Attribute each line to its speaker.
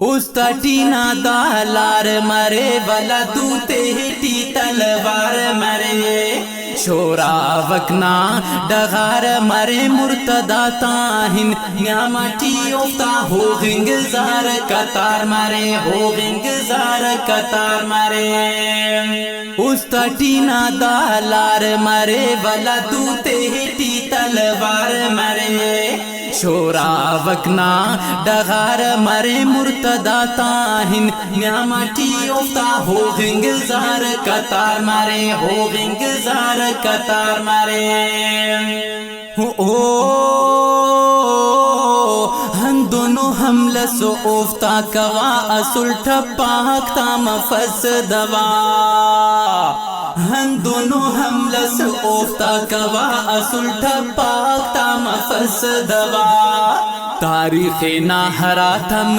Speaker 1: उस्ताटीना दालार मरे वला दूते टी तलवार मरे शोरा वकना डगार मरे मुर्तदा ताहिन न्यामटी उफ्ता हो गिंगजार कतार मरे हो गिंगजार कतार मरे उस्ताटीना दालार मरे वला दूते टी तलवार मरे शोरा वकना डगार मरे मुर्तदा ताहिन न्यामटी उफ्ता हो गिंगजार कतार मरे हो गिंगजार कतार मरे ओ हम दोनों हमलसो उफ्ता कवा असुल ठपाकता मफस दवा हम दोनों हमलस उफ्ता कवा असुल ठपाकता मफस दवा तारीख़ ना हरा थम